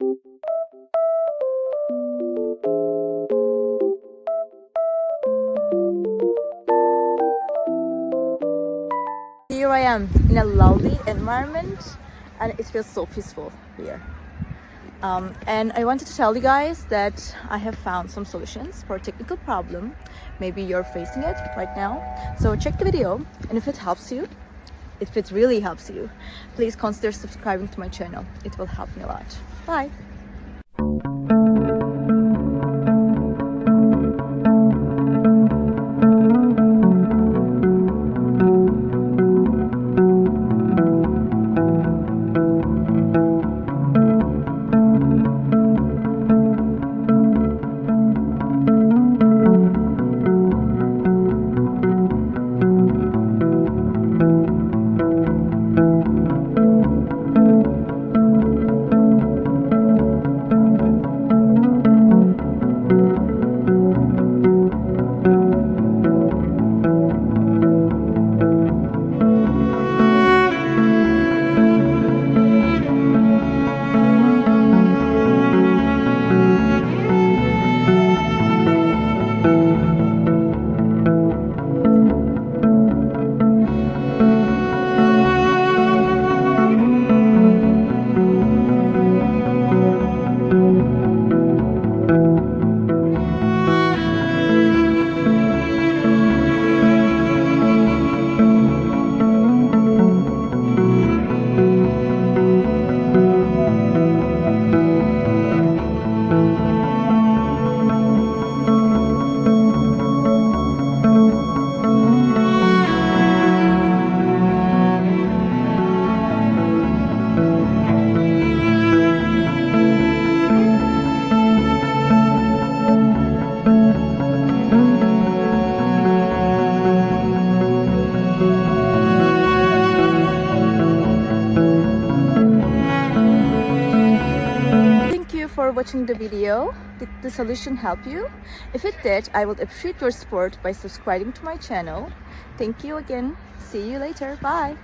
Here I am in a lovely environment and it feels so peaceful here. And I wanted to tell you guys that I have found some solutions for a technical problem. Maybe you're facing it right now. So check the video, and if it helps you, if it really helps you, please consider subscribing to my channel. It will help me a lot. Bye! For watching the video. Did the solution help you? If it did, I would appreciate your support by subscribing to my channel. Thank you again. See you later. Bye.